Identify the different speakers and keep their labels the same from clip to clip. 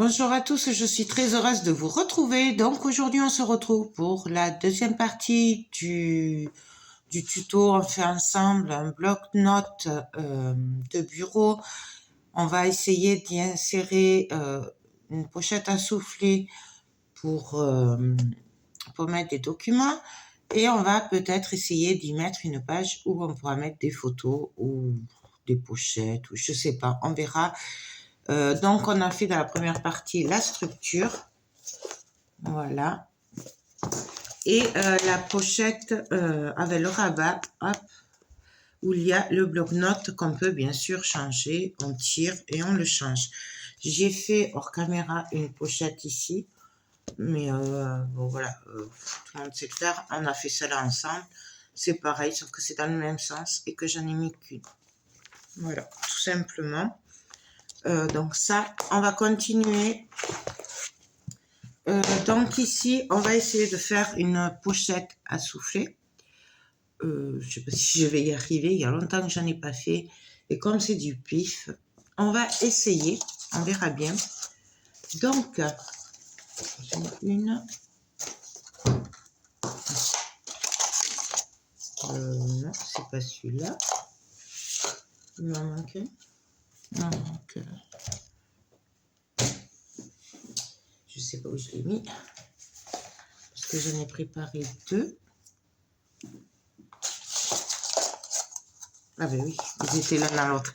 Speaker 1: Bonjour à tous, je suis très heureuse de vous retrouver. Donc aujourd'hui on se retrouve pour la deuxième partie du tuto. On fait ensemble un bloc-notes de bureau. On va essayer d'y insérer une pochette à souffler pour mettre des documents. Et on va peut-être essayer d'y mettre une page où on pourra mettre des photos ou des pochettes, ou je sais pas, on verra. Donc, on a fait dans la première partie la structure. Voilà. Et la pochette avec le rabat, hop, où il y a le bloc-notes qu'on peut bien sûr changer. On tire et on le change. J'ai fait hors caméra une pochette ici. Mais bon, voilà, tout le monde sait le faire. On a fait cela ensemble. C'est pareil, sauf que c'est dans le même sens et que j'en ai mis qu'une. Voilà, tout simplement. Donc ça, on va continuer. Donc ici, on va essayer de faire une pochette à souffler. Je ne sais pas si je vais y arriver. Il y a longtemps que j'en ai pas fait. Et comme c'est du pif, on va essayer. On verra bien. Donc, j'en ai une. Non, c'est pas celui-là. Il m'en manque un. Non, donc, je sais pas où je l'ai mis. Parce que j'en ai préparé deux. Ah ben oui, ils étaient l'un dans l'autre.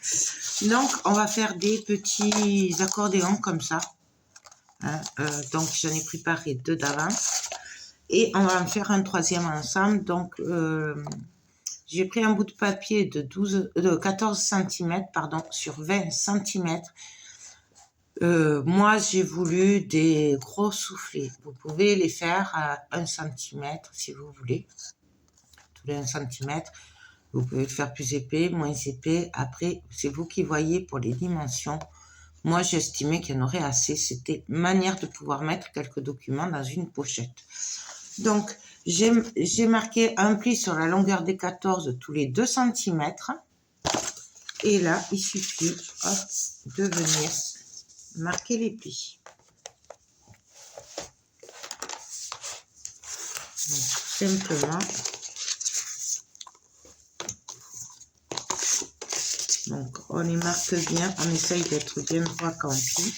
Speaker 1: Donc, on va faire des petits accordéons comme ça. Hein, donc, j'en ai préparé deux d'avance. Et on va en faire un troisième ensemble. Donc, j'ai pris un bout de papier de 14 cm pardon, sur 20 cm. Moi, j'ai voulu des gros soufflets. Vous pouvez les faire à 1 cm si vous voulez. Tous les 1 cm. Vous pouvez le faire plus épais, moins épais. Après, c'est vous qui voyez pour les dimensions. Moi, j'estimais qu'il y en aurait assez. C'était une manière de pouvoir mettre quelques documents dans une pochette. Donc, j'ai marqué un pli sur la longueur des 14 tous les 2 cm. Et là, il suffit hop, de venir marquer les plis. Donc, simplement. Donc, on les marque bien. On essaye d'être bien droit quand on plie.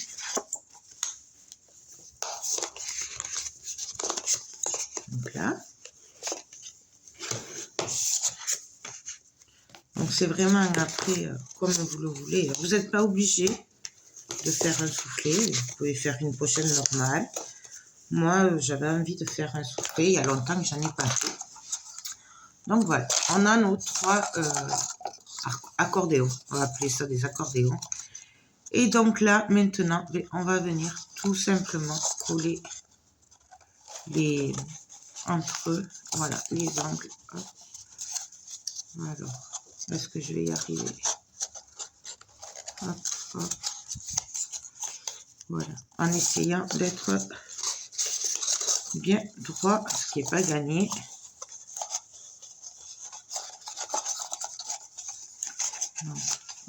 Speaker 1: Donc là. Donc, c'est vraiment après, comme vous le voulez. Vous n'êtes pas obligé de faire un soufflet. Vous pouvez faire une pochette normale. Moi, j'avais envie de faire un soufflet. Il y a longtemps que j'en ai pas fait. Donc, voilà. On a nos trois accordéons. On va appeler ça des accordéons. Et donc là, maintenant, on va venir tout simplement coller les entre eux. Voilà, les angles. Hop. Alors, est-ce que je vais y arriver? Hop, hop. Voilà, en essayant d'être bien droit, ce qui n'est pas gagné. Donc,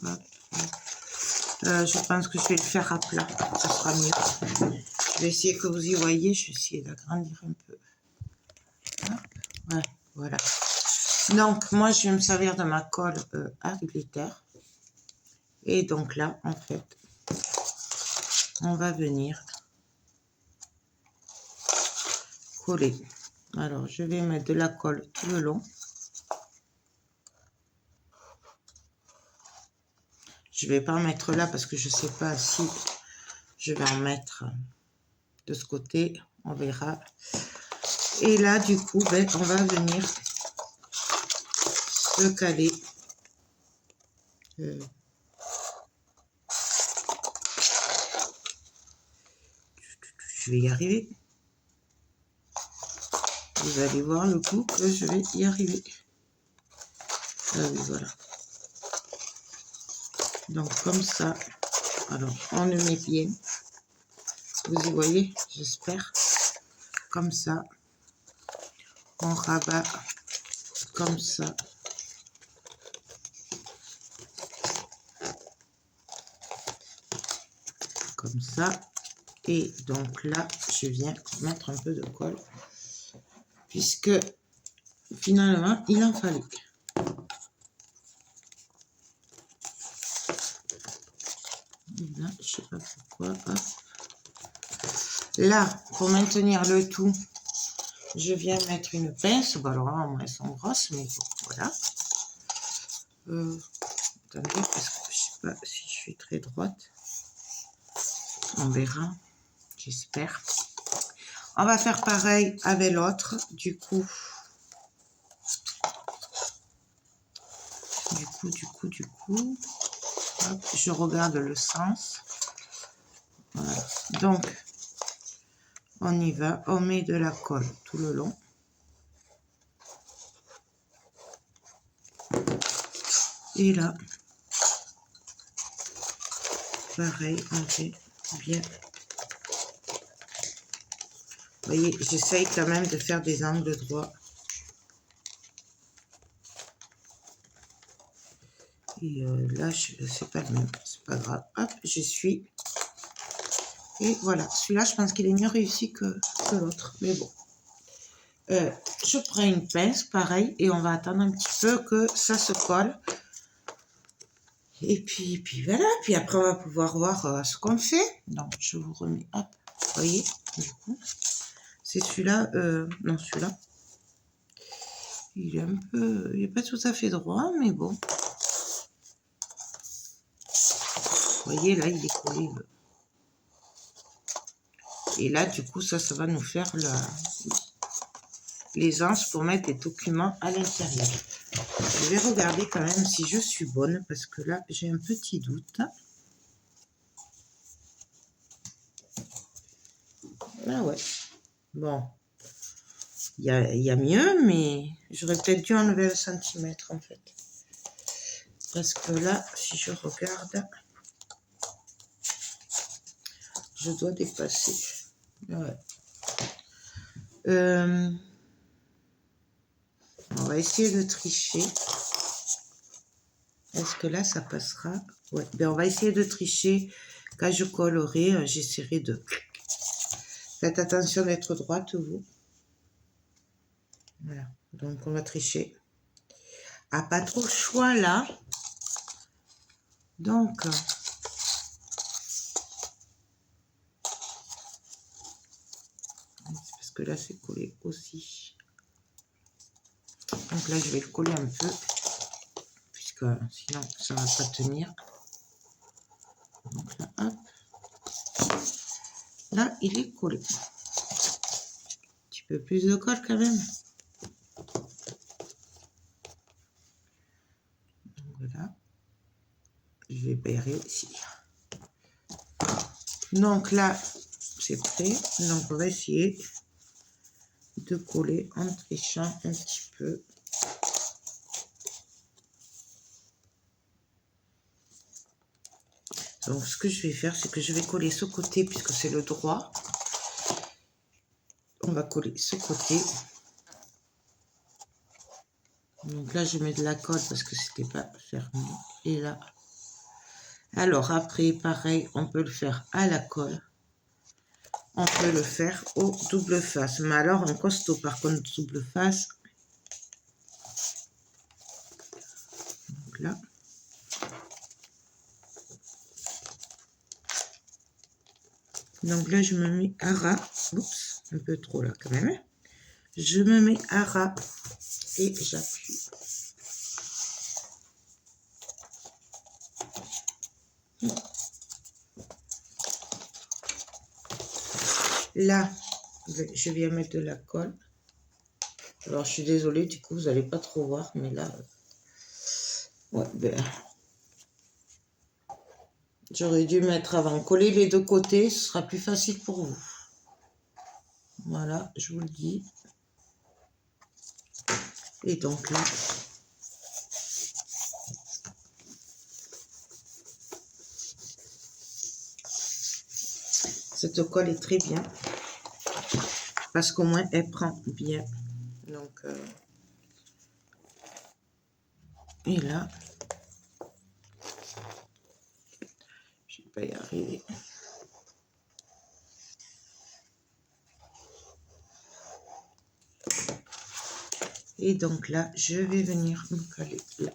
Speaker 1: hop, hop. Je pense que je vais le faire à plat, ça sera mieux. Je vais essayer que vous y voyez, je vais essayer d'agrandir un peu. Hop. Ouais, voilà. Donc, moi, je vais me servir de ma colle à glitter. Et donc là, en fait, on va venir coller. Alors, je vais mettre de la colle tout le long. Je ne vais pas en mettre là parce que je ne sais pas si je vais en mettre de ce côté. On verra. Et là, du coup, on va venir se caler. Je vais y arriver. Vous allez voir le coup que je vais y arriver. Ah oui, voilà. Donc, comme ça. Alors, on le met bien. Vous y voyez, j'espère. Comme ça. On rabat comme ça. Comme ça. Et donc là, je viens mettre un peu de colle, puisque finalement, il en fallait. Et là, je sais pas pourquoi. Hop. Là, pour maintenir le tout, je viens mettre une pince. Bon, alors là, elles sont grosses, mais bon, voilà. Attendez, parce que je sais pas si je suis très droite. On verra, j'espère. On va faire pareil avec l'autre. Du coup, hop, je regarde le sens. Voilà. Donc, on y va. On met de la colle tout le long. Et là, pareil, on fait bien. Vous voyez, j'essaye quand même de faire des angles droits. Et là, c'est pas le même, c'est pas grave. Hop, je suis. Et voilà, celui-là, je pense qu'il est mieux réussi que l'autre. Mais bon. Je prends une pince, pareil, et on va attendre un petit peu que ça se colle. Et puis voilà. Puis après, on va pouvoir voir ce qu'on fait. Donc, je vous remets. Hop, vous voyez, du coup. C'est celui-là. Non, celui-là. Il est un peu. Il n'est pas tout à fait droit, mais bon. Vous voyez, là, il est collé. Et là, du coup, ça va nous faire les anses pour mettre des documents à l'intérieur. Je vais regarder quand même si je suis bonne, parce que là, j'ai un petit doute. Ah ouais. Bon. Il y a mieux, mais j'aurais peut-être dû enlever le centimètre, en fait. Parce que là, si je regarde, je dois dépasser. Ouais. On va essayer de tricher. Est-ce que là, ça passera? Ouais. Ben, on va essayer de tricher. Quand je collerai, j'essaierai de... Faites attention d'être droite, vous. Voilà. Donc, on va tricher. Ah, pas trop le choix, là. Donc... parce que là, c'est collé aussi. Donc là, je vais le coller un peu. Puisque sinon, ça ne va pas tenir. Donc là, hop. Là, il est collé. Un petit peu plus de colle quand même. Donc voilà. Je vais payer ici. Donc là, c'est prêt. Donc on va essayer de coller en trichant un petit peu. Donc ce que je vais faire, c'est que je vais coller ce côté puisque c'est le droit. On va coller ce côté. Donc là, je mets de la colle parce que c'était pas fermé. Et là. Alors après, pareil, on peut le faire à la colle. On peut le faire au double face. Mais alors, en costaud, par contre, double face. Donc là. Donc là, je me mets à ras. Oups, un peu trop là quand même. Je me mets à ras et j'appuie. Là, je viens mettre de la colle. Alors, je suis désolée, du coup, vous n'allez pas trop voir, mais là... ouais, ben... j'aurais dû mettre avant. Coller les deux côtés, ce sera plus facile pour vous. Voilà, je vous le dis. Et donc là... cette colle est très bien. Parce qu'au moins, elle prend bien. Donc... et là... je ne vais pas y arriver. Et donc là, je vais venir me coller là.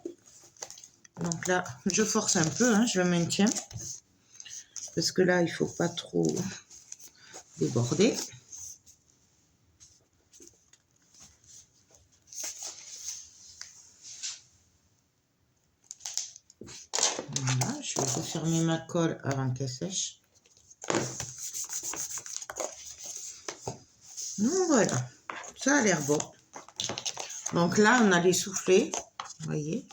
Speaker 1: Donc là, je force un peu, hein, je le maintiens. Parce que là, il faut pas trop déborder. Voilà, je vais refermer ma colle avant qu'elle sèche. Donc voilà, ça a l'air bon. Donc là, on a les soufflets, vous voyez.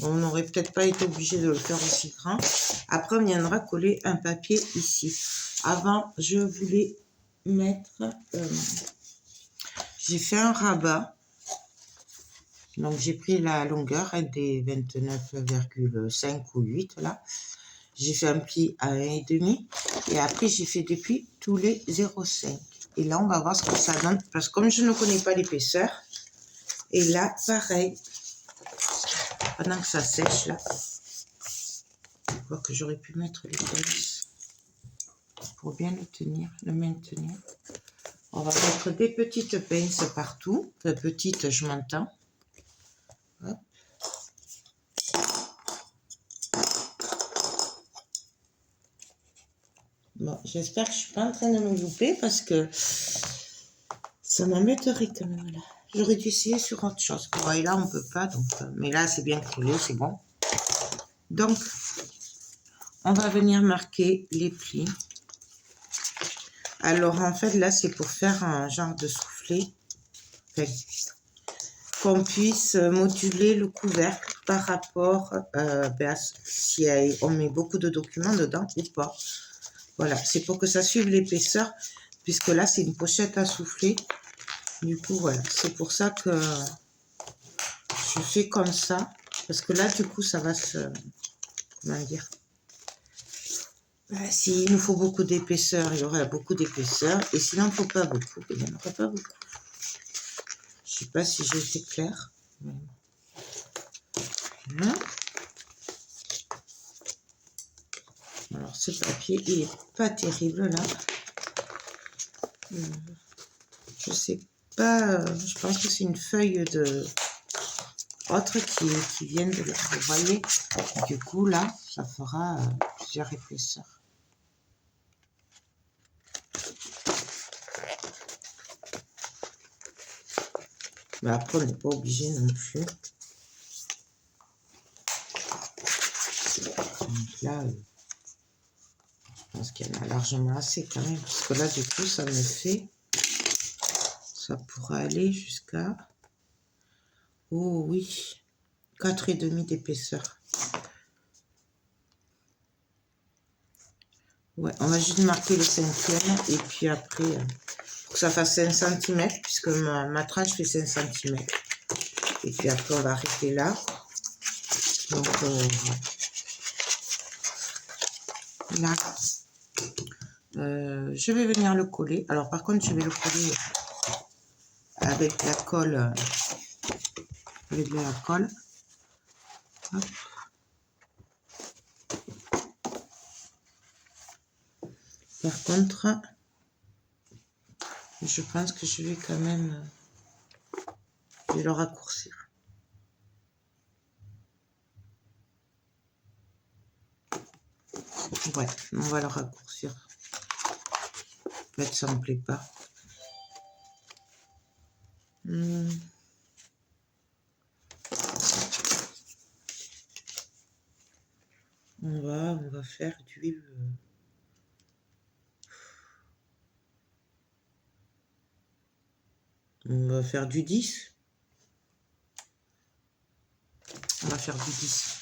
Speaker 1: On n'aurait peut-être pas été obligé de le faire aussi grand. Après, on viendra coller un papier ici. Avant, je voulais mettre... j'ai fait un rabat. Donc, j'ai pris la longueur des 29,5 ou 8 là. J'ai fait un pli à 1,5. Et après, j'ai fait des plis tous les 0,5. Et là, on va voir ce que ça donne. Parce que comme je ne connais pas l'épaisseur, et là, pareil, pendant que ça sèche, là, je vois que j'aurais pu mettre les pinces pour bien le tenir, le maintenir. On va mettre des petites pinces partout. Enfin, petites, je m'entends. Hop. Bon, j'espère que je ne suis pas en train de me louper parce que ça m'embêterait quand même là. J'aurais dû essayer sur autre chose. Bon, et là, on ne peut pas. Donc, mais là, c'est bien collé, c'est bon. Donc, on va venir marquer les plis. Alors, en fait, là, c'est pour faire un genre de soufflet. Enfin, qu'on puisse moduler le couvercle par rapport à si on met beaucoup de documents dedans ou pas. Voilà, c'est pour que ça suive l'épaisseur, puisque là, c'est une pochette à souffler. Du coup, voilà, c'est pour ça que je fais comme ça. Parce que là, du coup, ça va se... Comment dire? S'il nous faut beaucoup d'épaisseur, il y aura beaucoup d'épaisseur. Et sinon, il ne faut pas beaucoup. Il n'y en aura pas beaucoup. Je ne sais pas si j'ai été claire. Voilà. Alors, ce papier, il n'est pas terrible, là. Je sais pas, je pense que c'est une feuille de autre qui vient de là. Vous voyez, du coup, là, ça fera plusieurs épaisseurs. Mais après, on n'est pas obligé non plus. Donc là, je pense qu'il y en a largement assez quand même. Parce que là, du coup, ça me fait... Ça pourra aller jusqu'à... Oh oui, 4,5 d'épaisseur. Ouais, on va juste marquer le 5e. Et puis après, pour que ça fasse 5 cm, puisque ma tranche fait 5 cm. Et puis après, on va arrêter là. Donc, là, je vais venir le coller. Alors, par contre, je vais le coller avec la colle. Avec de la colle. Hop. Par contre, je pense que je vais quand même je vais le raccourcir. Ouais, on va le raccourcir. En fait, ça me plaît pas. On va faire du... On va faire du 10. On va faire du 10.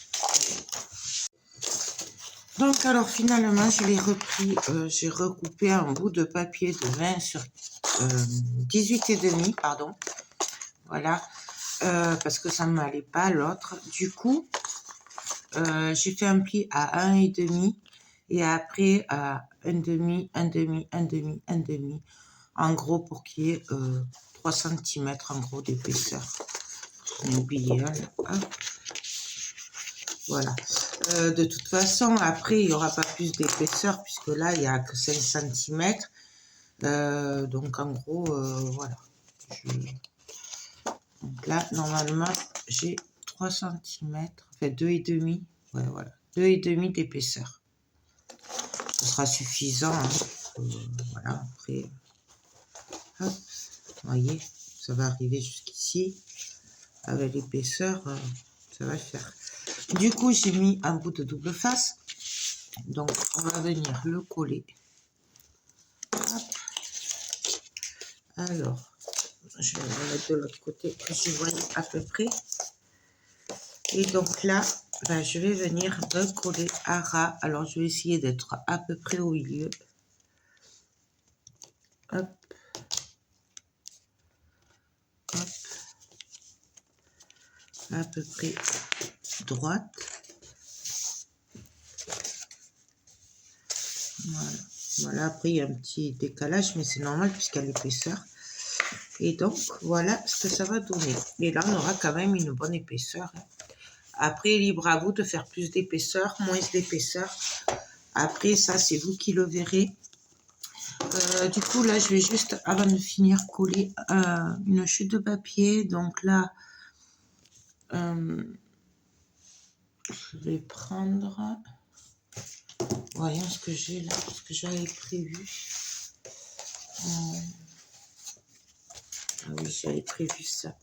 Speaker 1: Donc, alors, finalement, je l'ai repris. J'ai recoupé un bout de papier de 20 sur 18,5, pardon. Voilà. Parce que ça ne m'allait pas l'autre. Du coup, j'ai fait un pli à 1,5 et après à 1,5, 1,5, 1,5, 1,5. En gros, pour qu'il y ait 3 cm en gros d'épaisseur. J'en ai oublié un là. Voilà. De toute façon, après, il n'y aura pas plus d'épaisseur puisque là, il n'y a que 5 cm. Donc, en gros, voilà. Donc là, normalement, j'ai 3 cm, enfin 2,5. Ouais, voilà, 2,5 d'épaisseur. Ce sera suffisant. Hein. Voilà, après, hop, vous voyez, ça va arriver jusqu'ici. Avec l'épaisseur, ça va le faire. Du coup, j'ai mis un bout de double face. Donc, on va venir le coller. Hop. Alors, je vais le mettre de l'autre côté que je vois à peu près. Et donc là, ben, je vais venir me coller à ras. Alors, je vais essayer d'être à peu près au milieu. Hop. Hop. À peu près droite. Voilà. Voilà, après il y a un petit décalage, mais c'est normal puisqu'il y a l'épaisseur. Et donc, voilà ce que ça va donner. Et là, on aura quand même une bonne épaisseur. Après, libre à vous de faire plus d'épaisseur, moins d'épaisseur. Après, ça, c'est vous qui le verrez. Du coup, là, je vais juste, avant de finir, coller une chute de papier. Donc là, je vais prendre... Voyons ce que j'ai là, ce que j'avais prévu. Ah oui, j'avais prévu ça.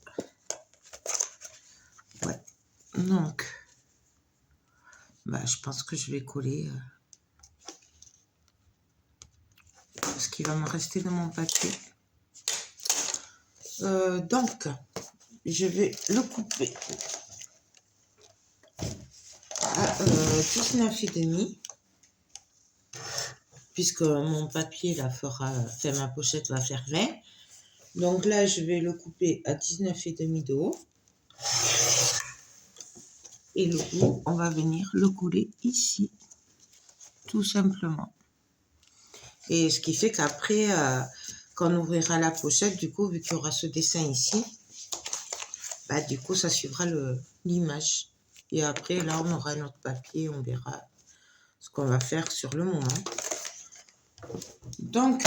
Speaker 1: Ouais. Donc, bah, je pense que je vais coller ce qui va me rester de mon papier. Donc, je vais le couper à 19,5. Puisque mon papier là fera, enfin ma pochette va faire 20. Donc là, je vais le couper à 19,5 de haut. Et le bout, on va venir le coller ici, tout simplement. Et ce qui fait qu'après, quand on ouvrira la pochette, du coup, vu qu'il y aura ce dessin ici, bah du coup, ça suivra l'image. Et après, là, on aura notre papier, on verra ce qu'on va faire sur le moment. Donc,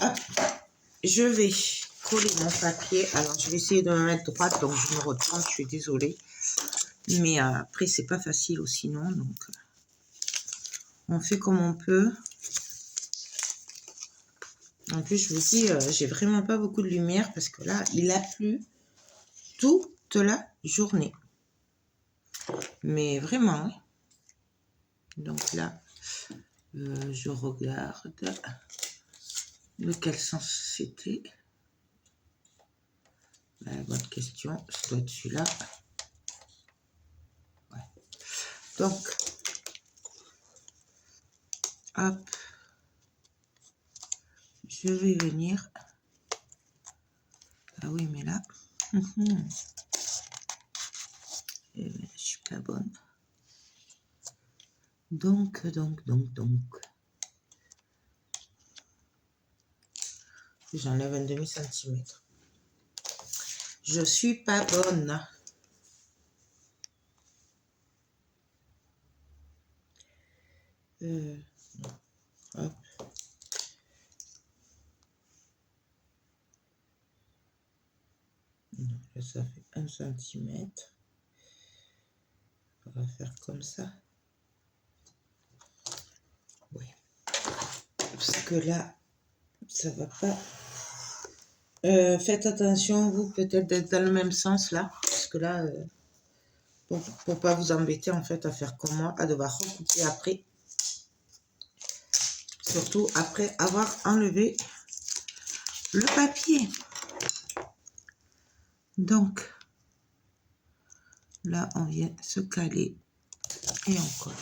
Speaker 1: hop, je vais coller mon papier. Alors, je vais essayer de me mettre droite, donc je me retourne, je suis désolée. Mais après, c'est pas facile aussi, non. Donc, on fait comme on peut. En plus, je vous dis, j'ai vraiment pas beaucoup de lumière parce que là, il a plu toute la journée. Mais vraiment. Donc là, je regarde de quel sens c'était. Bonne question. Ça doit être celui-là. Ouais. Donc, hop. Je vais venir. Ah oui, mais là. Et ben, je suis pas bonne. Donc. J'enlève un demi-centimètre. Je suis pas bonne. Hop. Non, là, ça fait 1 centimètre. On va faire comme ça. Oui. Parce que là, ça va pas. Faites attention, vous, peut-être d'être dans le même sens là. Parce que là, pour pas vous embêter en fait à faire comme moi, à devoir recouper après. Surtout après avoir enlevé le papier. Donc, là, on vient se caler et on colle.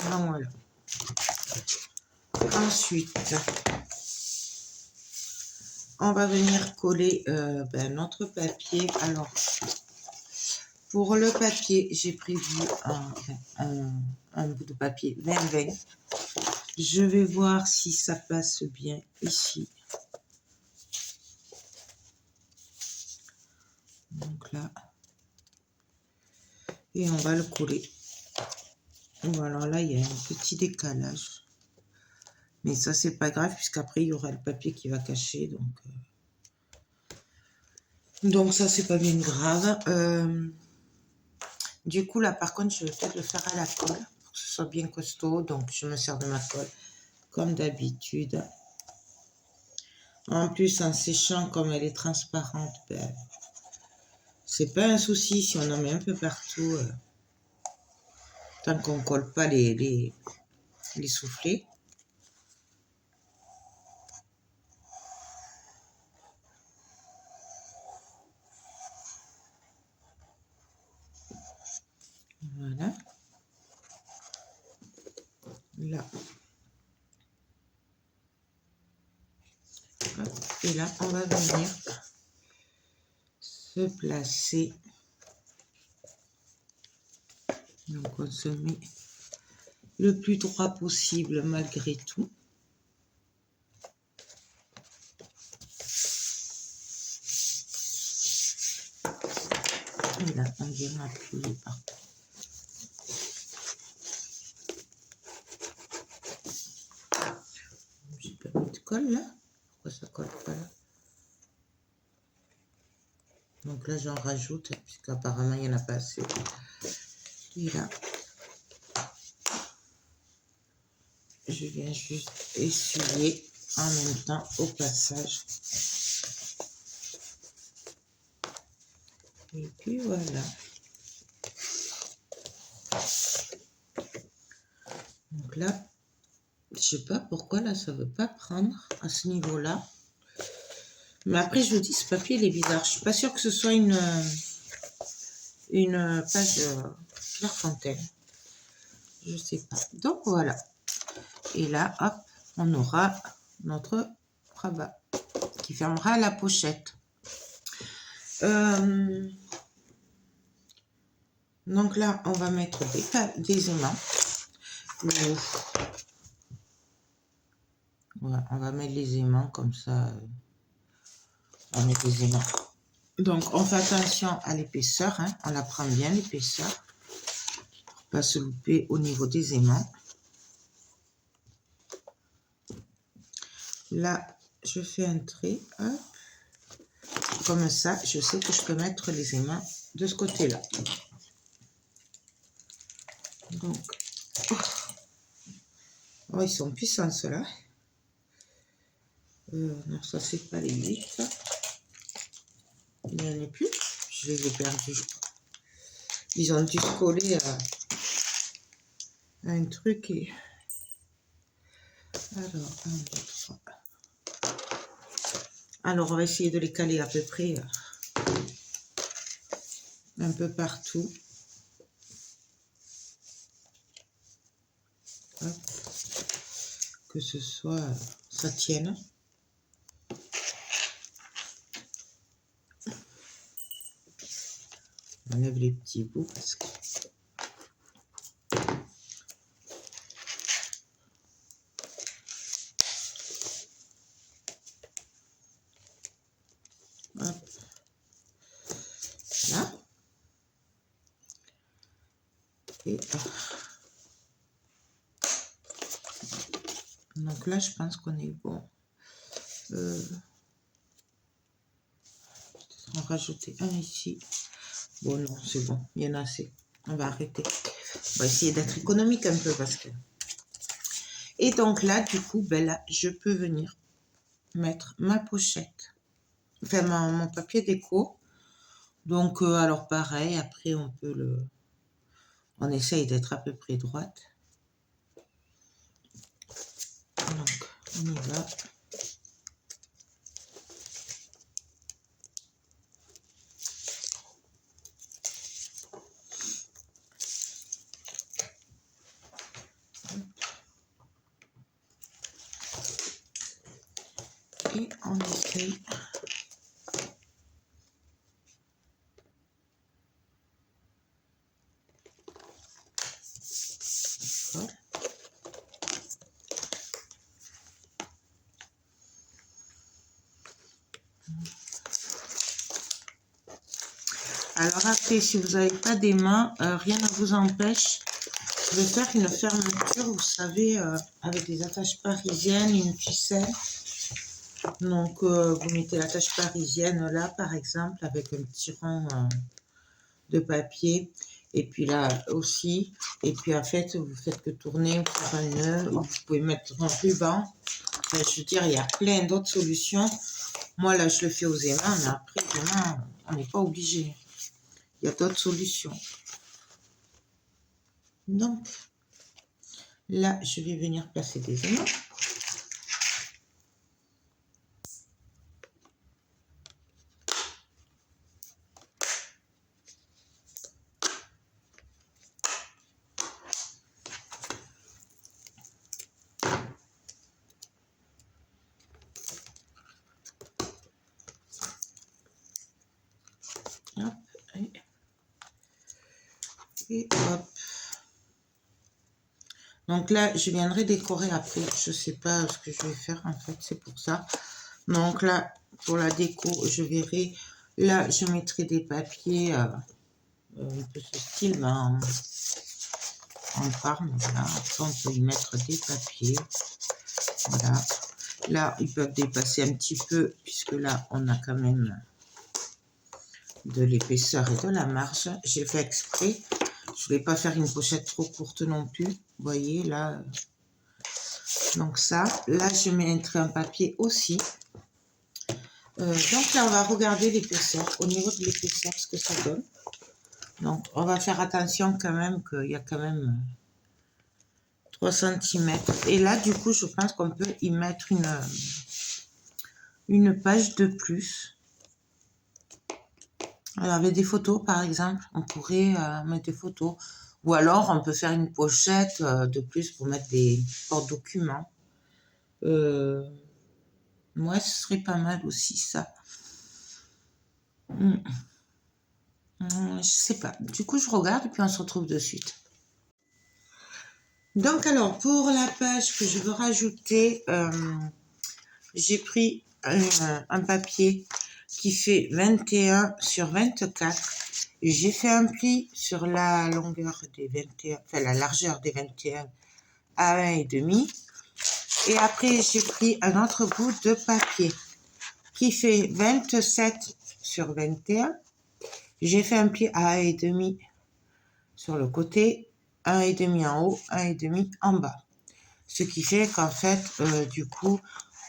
Speaker 1: Voilà. Ensuite, on va venir coller notre papier. Alors, pour le papier, j'ai prévu un bout de papier 20-20. Je vais voir si ça passe bien ici. Donc là. Et on va le coller. Voilà, là, il y a un petit décalage. Mais ça, c'est pas grave, puisqu'après, il y aura le papier qui va cacher. Donc ça, c'est pas bien grave. Du coup, là, par contre, je vais peut-être le faire à la colle, pour que ce soit bien costaud. Donc, je me sers de ma colle, comme d'habitude. En plus, en séchant, comme elle est transparente, ben, c'est pas un souci si on en met un peu partout, tant qu'on colle pas les soufflets. Voilà. Là. Hop. Et là, on va venir se placer. Donc, on se met le plus droit possible malgré tout. Et là, on vient appuyer partout. J'ai pas mis de colle là. Pourquoi ça colle pas là? Donc là, j'en rajoute, puisqu'apparemment, il n'y en a pas assez. Et là, je viens juste essuyer en même temps au passage. Et puis voilà. Donc là, je sais pas pourquoi là, ça veut pas prendre à ce niveau-là. Mais après, je vous dis, ce papier, il est bizarre. Je suis pas sûre que ce soit une page Clairefontaine. Je sais pas. Donc voilà. Et là, hop, on aura notre rabat qui fermera la pochette. Donc là, on va mettre des aimants. Voilà, on va mettre les aimants comme ça. On met des aimants. Donc, on fait attention à l'épaisseur. Hein, on la prend bien, l'épaisseur. Pour pas se louper au niveau des aimants. Là, je fais un trait. Hop. Comme ça, je sais que je peux mettre les aimants de ce côté-là. Donc, oh, ils sont puissants ceux-là. Non, ça c'est pas les 8. Il n'y en a plus. Je les ai perdus, je crois. Ils ont dû se coller à un truc. Et... Alors, 1, 2, 3. Alors, on va essayer de les caler à peu près un peu partout. Hop. Que ce soit, ça tienne. On enlève les petits bouts parce que... Hop. Là. Et donc là, je pense qu'on est bon. On va rajouter un ici. Bon, non, c'est bon. Il y en a assez. On va arrêter. On va essayer d'être économique un peu parce que... Et donc là, du coup, ben là, je peux venir mettre ma pochette. Enfin, mon papier déco. Donc, alors pareil, après, on peut le... On essaye d'être à peu près droite. Donc, on y va. Et on essaye. Alors après, si vous n'avez pas des mains, rien ne vous empêche Je vais faire une fermeture, vous savez, avec des attaches parisiennes, une ficelle. Donc, vous mettez l'attache parisienne là, par exemple, avec un petit rond de papier. Et puis là aussi. Et puis, en fait, vous faites que tourner, vous faites un nœud. Vous pouvez mettre un ruban. Enfin, je veux dire, il y a plein d'autres solutions. Moi, là, je le fais aux aimants, mais après, vraiment, on n'est pas obligé. Il y a d'autres solutions. Donc, là, je vais venir placer des aimants. Hop, et hop. Donc là, je viendrai décorer après. Je sais pas ce que je vais faire, en fait, c'est pour ça. Donc là, pour la déco, je verrai. Là, je mettrai des papiers, un peu ce style, mais en parme. Voilà. Après, on peut y mettre des papiers. Voilà. Là, ils peuvent dépasser un petit peu, puisque là, on a quand même de l'épaisseur et de la marge. J'ai fait exprès. Je voulais pas faire une pochette trop courte non plus. Vous voyez, là. Donc ça, là, je mettrai un papier aussi. Donc là, on va regarder l'épaisseur, au niveau de l'épaisseur, ce que ça donne. Donc, on va faire attention quand même qu'il y a quand même 3 cm. Et là, du coup, je pense qu'on peut y mettre une page de plus. Alors, avec des photos, par exemple, on pourrait mettre des photos. Ou alors, on peut faire une pochette de plus pour mettre des porte-documents. Moi, ce serait pas mal aussi, ça. Je sais pas. Du coup, je regarde et puis on se retrouve de suite. Donc, alors, pour la page que je veux rajouter, j'ai pris un papier qui fait 21 sur 24. J'ai fait un pli sur la longueur des 21, enfin la largeur des 21 à 1,5. Et après, j'ai pris un autre bout de papier qui fait 27 sur 21. J'ai fait un pli à 1,5 sur le côté, 1,5 en haut, 1,5 en bas. Ce qui fait qu'en fait, du coup,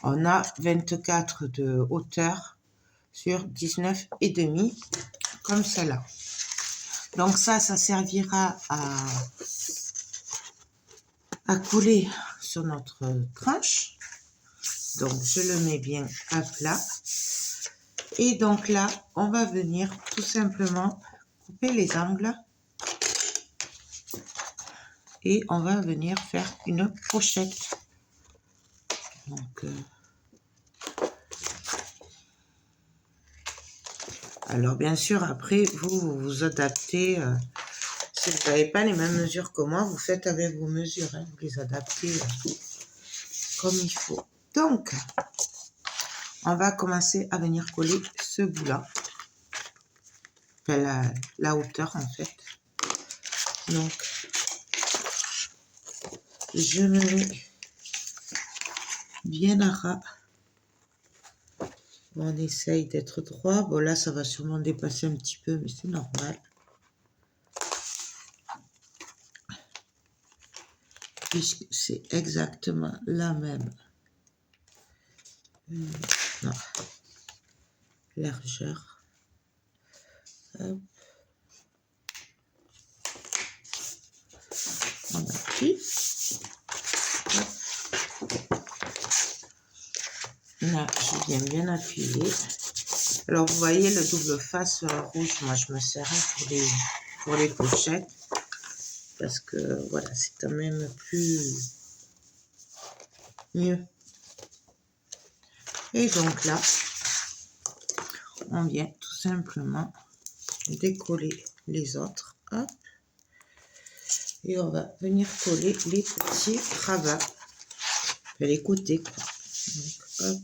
Speaker 1: on a 24 de hauteur sur 19,5, comme celle-là. Donc ça servira à coller sur notre tranche. Donc je le mets bien à plat. Et donc là, on va venir tout simplement couper les angles. Et on va venir faire une pochette. Donc, alors bien sûr, après, vous adaptez. Si vous n'avez pas les mêmes mesures que moi, vous faites avec vos mesures. Hein, vous les adaptez comme il faut. Donc, on va commencer à venir coller ce bout-là. Enfin, la hauteur, en fait. Donc, je me mets bien à ras. On essaye d'être droit. Bon, là, ça va sûrement dépasser un petit peu, mais c'est normal. Puisque c'est exactement la même largeur. Hop. On appuie. Là, je viens bien appuyer. Alors, vous voyez le double face rouge, moi je me sers pour les pochettes. Parce que, voilà, c'est quand même mieux. Et donc là, on vient tout simplement décoller les autres. Hop. Et on va venir coller les petits rabats. Les côtés, quoi. Donc, hop.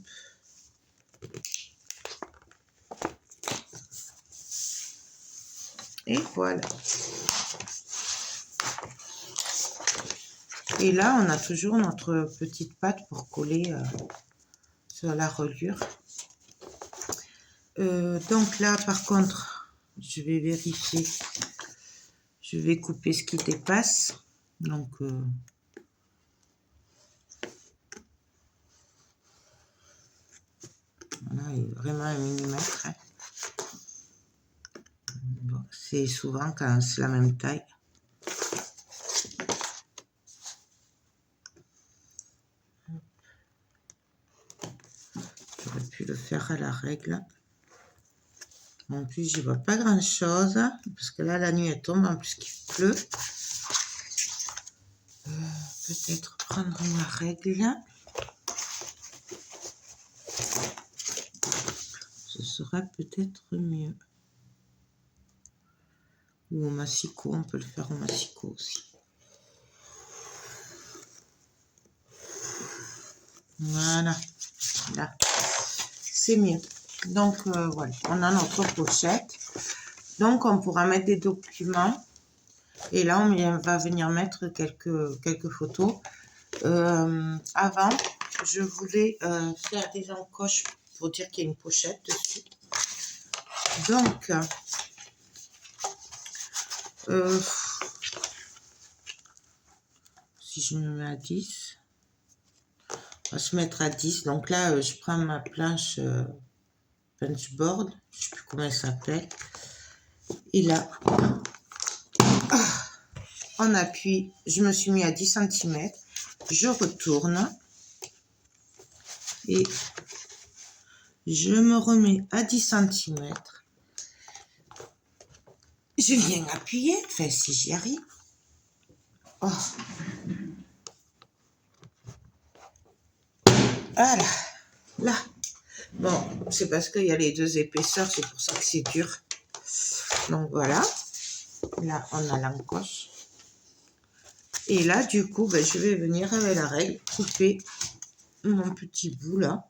Speaker 1: Et voilà. Et là, on a toujours notre petite pâte pour coller sur la reliure. Donc là, par contre, je vais vérifier. Je vais couper ce qui dépasse. Donc, voilà, il est vraiment 1 millimètre. Hein. Bon, c'est souvent quand c'est la même taille. J'aurais pu le faire à la règle. En plus, je vois pas grand chose parce que là, la nuit elle tombe. En plus, qu'il pleut. Peut-être prendre ma règle. Ce sera peut-être mieux. Ou au massicot, on peut le faire au massicot aussi. Voilà, là, c'est mieux. Donc voilà, on a notre pochette. Donc on pourra mettre des documents. Et là, on va venir mettre quelques photos. Avant, je voulais faire des encoches pour dire qu'il y a une pochette dessus. Donc, si je me mets à 10, on va se mettre à 10. Donc là, je prends ma planche punchboard, je ne sais plus comment elle s'appelle. Et là, on appuie, je me suis mis à 10 cm. Je retourne et je me remets à 10 cm. Je viens appuyer, enfin si j'y arrive. Oh. Voilà, là. Bon, c'est parce qu'il y a les deux épaisseurs, c'est pour ça que c'est dur. Donc voilà, là on a l'encoche. Et là, du coup, ben, je vais venir avec la règle couper mon petit bout là.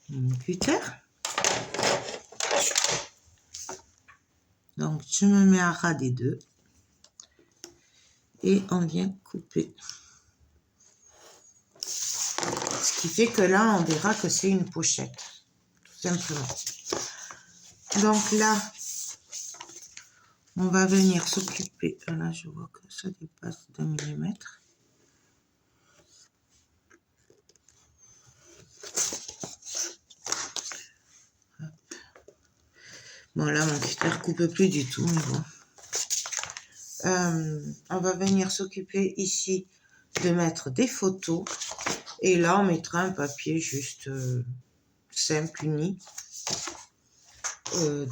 Speaker 1: Mon cutter. Donc, je me mets à ras des deux. Et on vient couper. Ce qui fait que là, on verra que c'est une pochette. Tout simplement. Donc là, on va venir s'occuper. Là, je vois que ça dépasse d'1 millimètre. Bon, là, mon cutter coupe plus du tout, mais bon. On va venir s'occuper ici de mettre des photos. Et là, on mettra un papier juste simple, uni.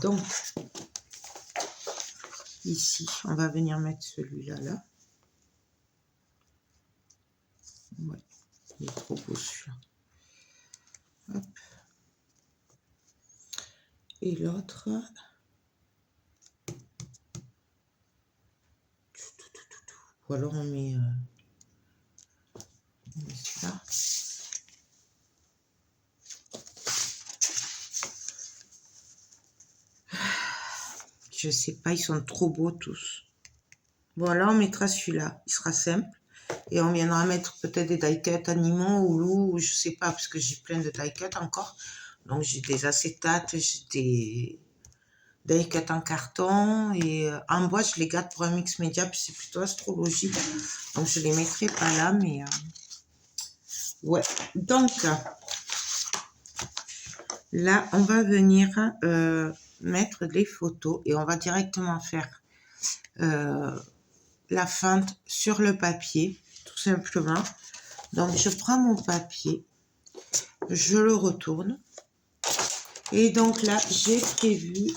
Speaker 1: Donc, ici, on va venir mettre celui-là, là. Ouais, il est trop beau celui-là. Hop. Et l'autre... Ou alors on met ça. Je sais pas, ils sont trop beaux tous. Bon, là on mettra celui-là, il sera simple. Et on viendra mettre peut-être des die-cuts animaux ou loups, ou je sais pas, parce que j'ai plein de die-cuts encore. Donc j'ai des acétates, j'ai des die-cuts en carton. Et en bois, je les garde pour un mix média, puis c'est plutôt astrologique. Donc je les mettrai pas là, mais... ouais, donc... là, on va venir mettre les photos et on va directement faire la feinte sur le papier, tout simplement. Donc, je prends mon papier, je le retourne. Et donc là, j'ai prévu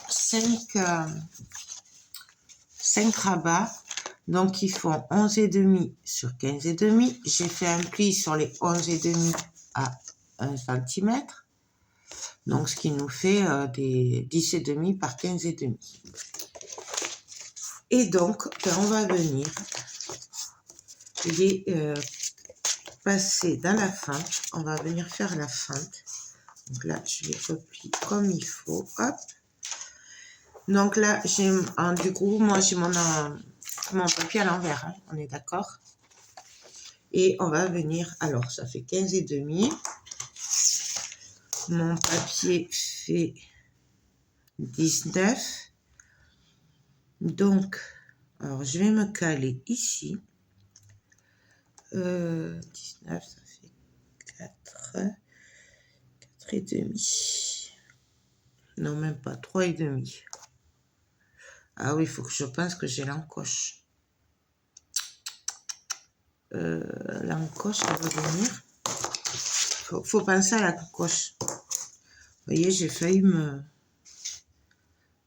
Speaker 1: 5 rabats. Donc, ils font 11,5 sur 15,5. J'ai fait un pli sur les 11,5 à 1 cm. Donc, ce qui nous fait des 10,5 par 15,5. Et donc, ben, on va venir les passer dans la feinte. On va venir faire la feinte. Donc là, je les replie comme il faut. Hop. Donc là, du coup, moi, j'ai mon papier à l'envers, hein, on est d'accord. Et on va venir, alors, ça fait 15 et demi. Mon papier fait 19. Donc, alors, je vais me caler ici. 19, ça fait 4 et demi. Non, même pas, 3 et demi. Ah oui, il faut que je pense que j'ai l'encoche. L'encoche, elle va venir. Faut penser à l'encoche. Vous voyez, j'ai failli me...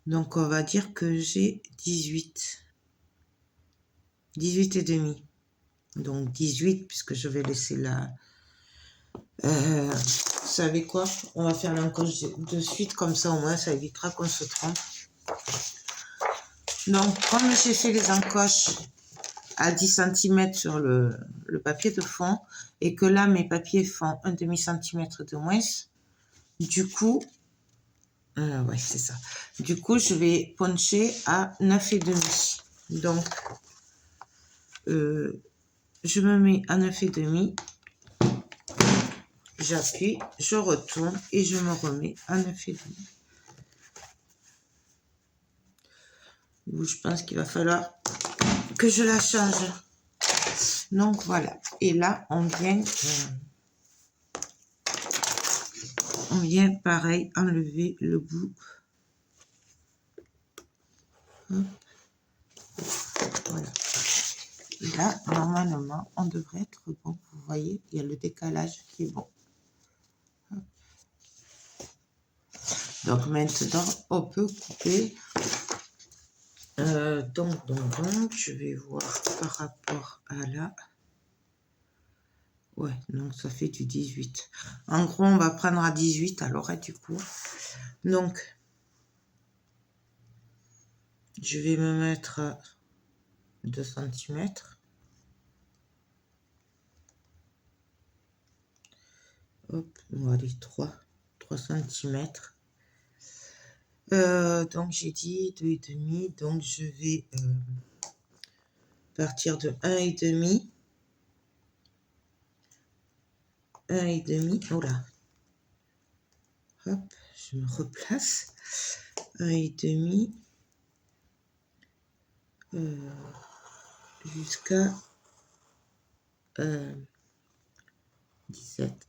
Speaker 1: Donc, on va dire que j'ai 18. 18 et demi. Donc, 18, puisque je vais laisser la... vous savez quoi? On va faire l'encoche de suite, comme ça, au moins, ça évitera qu'on se trompe. Donc, comme j'ai fait les encoches à 10 cm sur le papier de fond, et que là, mes papiers font un demi-centimètre de moins, du coup, ouais, c'est ça. Du coup, je vais puncher à 9 et demi. Donc, je me mets à 9 et demi. J'appuie, je retourne et je me remets à 9 et demi. Je pense qu'il va falloir que je la change. Donc voilà. Et là, on vient pareil enlever le bout. Hop. Voilà. Et là, normalement, on devrait être bon. Vous voyez, il y a le décalage qui est bon. Hop. Donc maintenant, on peut couper. Donc, je vais voir par rapport à là. Ouais, donc ça fait du 18. En gros, on va prendre à 18 alors, du coup. Donc, je vais me mettre à 2 cm. Hop, on va aller 3 cm. Donc, j'ai dit 2,5. Donc, je vais partir de 1,5. 1,5. Oh là. Hop, je me replace. 1,5. Jusqu'à 17.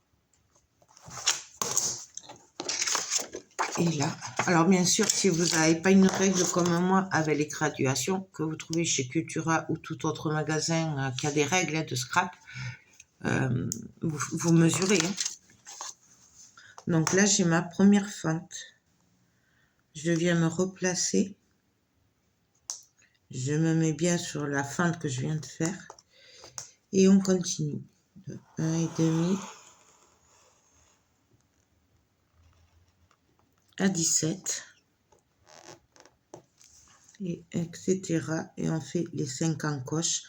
Speaker 1: Et là, alors bien sûr, si vous n'avez pas une règle comme moi avec les graduations que vous trouvez chez Cultura ou tout autre magasin qui a des règles de scrap, vous mesurez. Hein. Donc là, j'ai ma première fente. Je viens me replacer. Je me mets bien sur la fente que je viens de faire. Et on continue. De 1,5 à 17. Et etc. Et on fait les 5 encoches.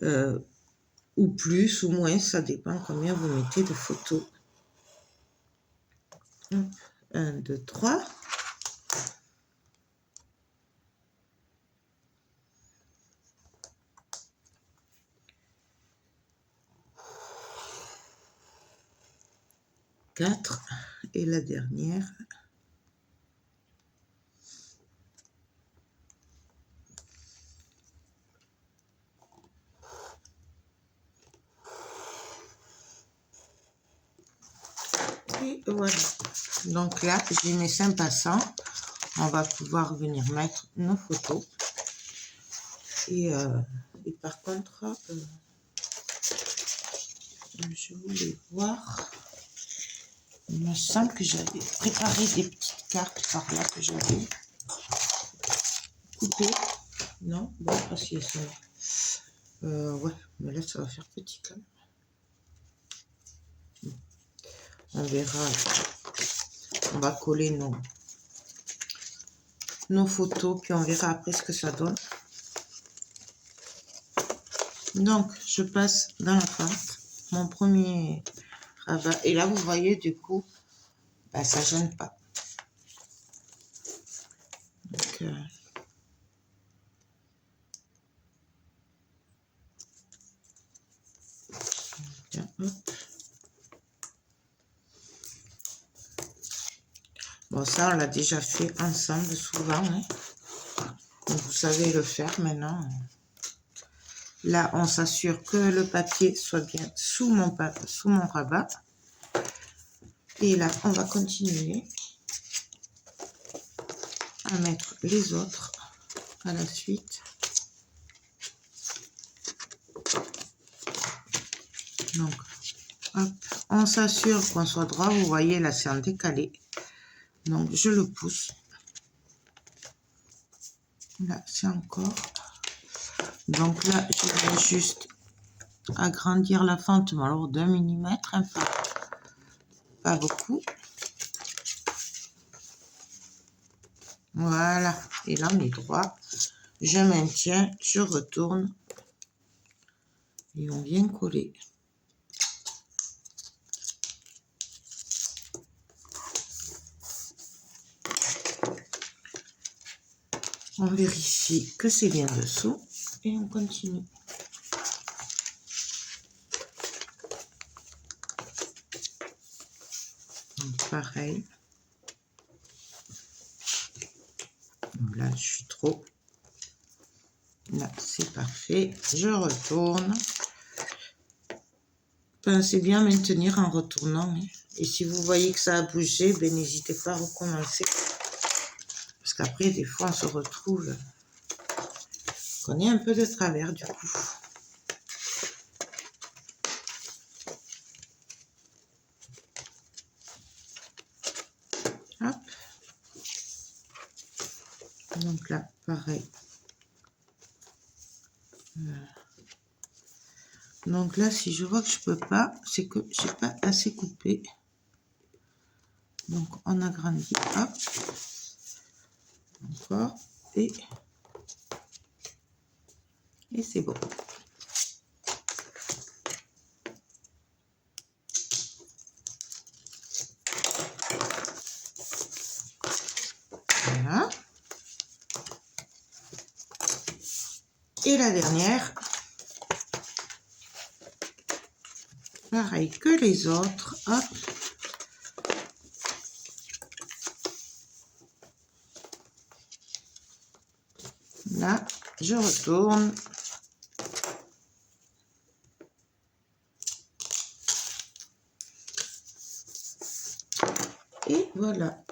Speaker 1: Ou plus ou moins, ça dépend combien vous mettez de photos. 1, 2, 3. Quatre. Et la dernière. Et voilà. Donc là, j'ai mes 5 passants. On va pouvoir venir mettre nos photos. Et par contre, je voulais voir. Il me semble que j'avais préparé des petites cartes par là que j'avais coupées. Non, bon, parce qu'il y a ça. Ouais, mais là, ça va faire petit quand même. On verra. On va coller nos photos, puis on verra après ce que ça donne. Donc, je passe dans la fente. Mon premier rabat. Et là, vous voyez, du coup, bah, ça ne gêne pas. Donc, bien, hop. Bon, ça, on l'a déjà fait ensemble souvent. Hein. Donc, vous savez le faire maintenant. Là, on s'assure que le papier soit bien sous mon rabat. Et là, on va continuer à mettre les autres à la suite. Donc, hop, on s'assure qu'on soit droit. Vous voyez, là, c'est en décalé. Donc, je le pousse. Là, c'est encore. Donc là, je vais juste agrandir la fente, mais alors d'1 millimètre, hein, pas beaucoup. Voilà. Et là, on est droit. Je maintiens, je retourne. Et on vient coller. On vérifie que c'est bien dessous. Et on continue. Donc, pareil. Donc là, je suis trop. Là, c'est parfait. Je retourne. Pensez bien maintenir en retournant. Hein. Et si vous voyez que ça a bougé, ben, n'hésitez pas à recommencer. Parce qu'après, des fois, on se retrouve qu'on est un peu de travers, du coup. Hop. Donc là, pareil. Voilà. Donc là, si je vois que je peux pas, c'est que j'ai pas assez coupé. Donc on agrandit, hop. Encore. Et c'est bon. Voilà. Et la dernière. Pareil que les autres. Hop. Là, je retourne. Et voilà.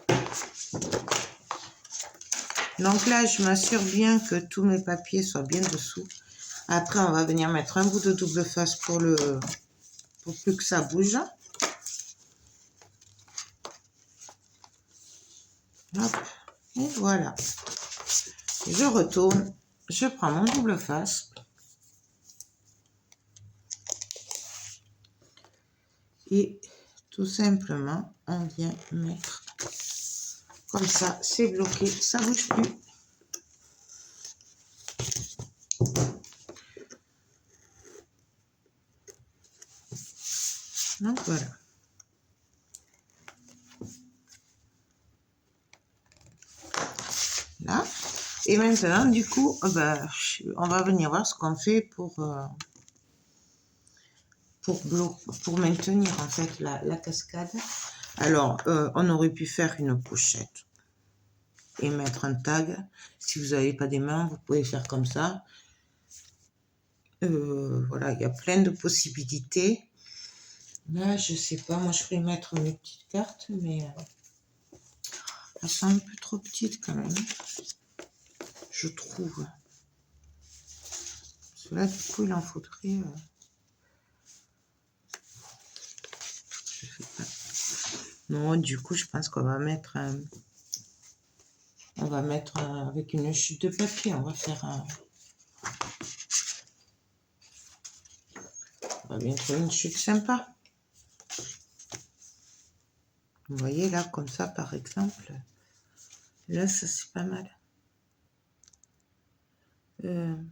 Speaker 1: Donc là, je m'assure bien que tous mes papiers soient bien dessous. Après, on va venir mettre un bout de double face pour plus que ça bouge. Hop. Et voilà. Je retourne. Je prends mon double face. Et tout simplement, on vient mettre comme ça, c'est bloqué, ça bouge plus. Donc voilà. Là. Et maintenant, du coup, ben, on va venir voir ce qu'on fait pour maintenir en fait la cascade. Alors, on aurait pu faire une pochette et mettre un tag. Si vous n'avez pas des mains, vous pouvez faire comme ça. Voilà, il y a plein de possibilités. Là, je sais pas, moi je vais mettre mes petites cartes, mais elles sont un peu trop petites quand même, je trouve. Parce que là, du coup, il en faudrait... je sais pas. Non, du coup, je pense qu'on va mettre avec une chute de papier, on va faire on va bien trouver une chute sympa. Vous voyez là, comme ça, par exemple. Là, ça c'est pas mal. Ben,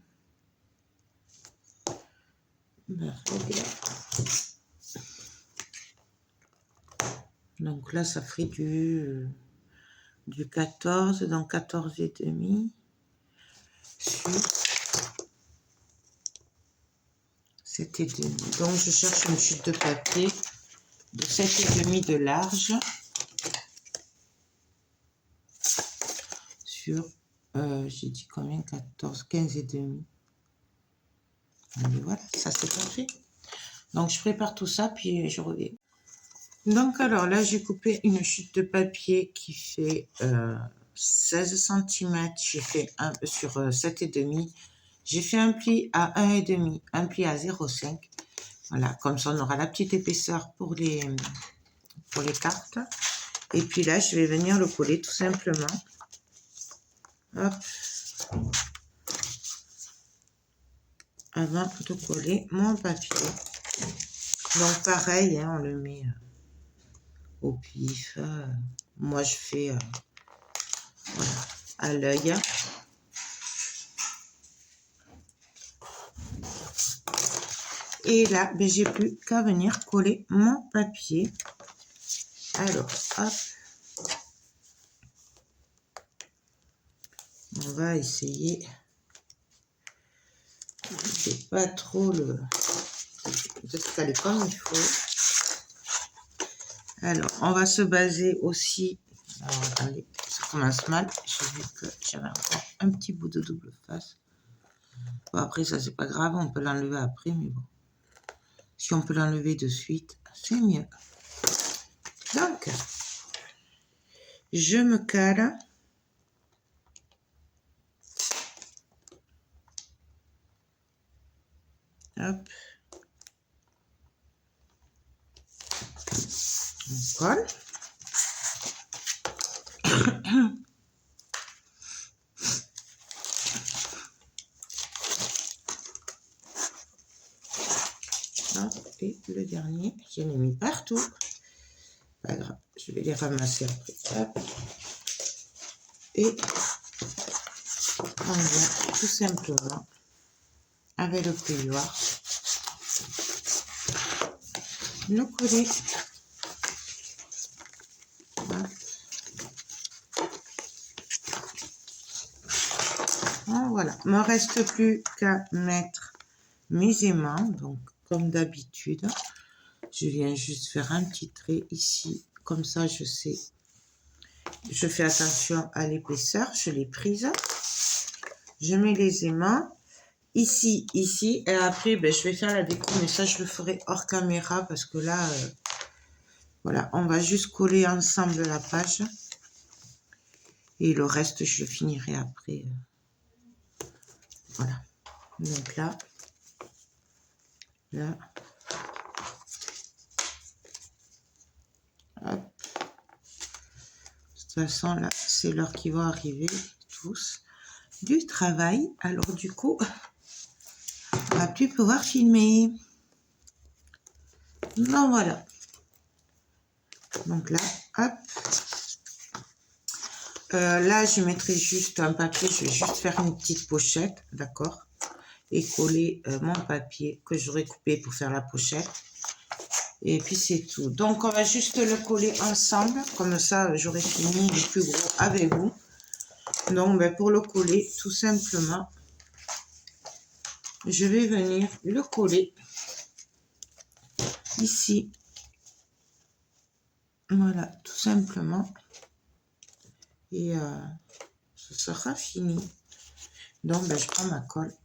Speaker 1: donc là, ça ferait du 14, donc 14 et demi sur 7 et demi. Donc je cherche une chute de papier de 7 et demi de large sur, j'ai dit combien, 14, 15 et demi. Et voilà, ça c'est parfait. Donc je prépare tout ça, puis je reviens. Donc alors là, j'ai coupé une chute de papier qui fait 16 cm. J'ai fait un sur 7 et demi. J'ai fait un pli à 1 et demi, un pli à 0,5. Voilà, comme ça on aura la petite épaisseur pour les cartes. Et puis là, je vais venir le coller tout simplement. Hop. Avant de coller mon papier. Donc pareil, hein, on le met au pif. Moi, je fais voilà, à l'œil. Et là, ben, j'ai plus qu'à venir coller mon papier. Alors, hop. On va essayer de pas trop de se caler comme il faut. Alors, on va se baser aussi. Alors, attendez, ça commence mal. J'ai vu que j'avais encore un petit bout de double face. Bon, après, ça, c'est pas grave. On peut l'enlever après, mais bon. Si on peut l'enlever de suite, c'est mieux. Donc, je me cale. Hop. On colle. Et le dernier, j'en ai mis partout. Pas grave, je vais les ramasser après. Hop. Et on vient tout simplement avec le peignoir le coller. Voilà, il ne me reste plus qu'à mettre mes aimants. Donc, comme d'habitude, je viens juste faire un petit trait ici. Comme ça, je sais. Je fais attention à l'épaisseur. Je l'ai prise. Je mets les aimants. Ici, ici. Et après, ben, je vais faire la déco. Mais ça, je le ferai hors caméra. Parce que là, voilà, on va juste coller ensemble la page. Et le reste, je le finirai après. Voilà. Donc là. Là. Hop. De toute façon, là, c'est l'heure qui va arriver, tous, du travail. Alors, du coup, on va plus pouvoir filmer. Donc, voilà. Donc là, hop. Là, je mettrai juste un papier. Je vais juste faire une petite pochette, d'accord? Et coller mon papier que j'aurais coupé pour faire la pochette. Et puis, c'est tout. Donc, on va juste le coller ensemble. Comme ça, j'aurai fini le plus gros avec vous. Donc, ben, pour le coller, tout simplement, je vais venir le coller ici. Voilà, tout simplement. Et ce sera fini. Donc, ben, je prends ma colle.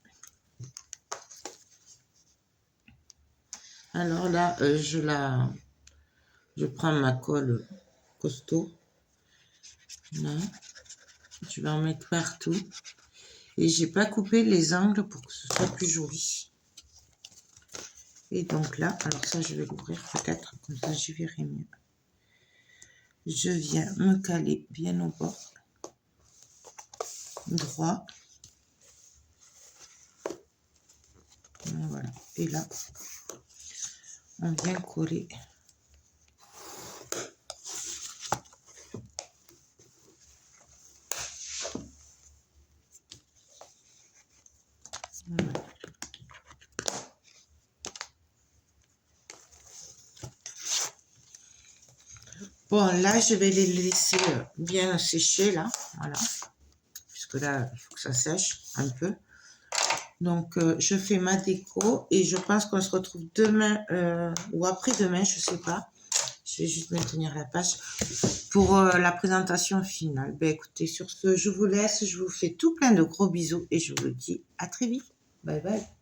Speaker 1: Alors là, je prends ma colle costaud. Là, je vais en mettre partout. Et j'ai pas coupé les angles pour que ce soit plus joli. Et donc là, alors ça, je vais l'ouvrir peut-être, comme ça, j'y verrai mieux. Je viens me caler bien au bord. Droit. Voilà. Et là, on vient coller. Voilà. Bon, là, je vais les laisser bien sécher, là. Voilà. Puisque là, il faut que ça sèche un peu. Donc, je fais ma déco et je pense qu'on se retrouve demain ou après-demain, je sais pas. Je vais juste maintenir la page pour la présentation finale. Ben, écoutez, sur ce, je vous laisse. Je vous fais tout plein de gros bisous et je vous dis à très vite. Bye bye.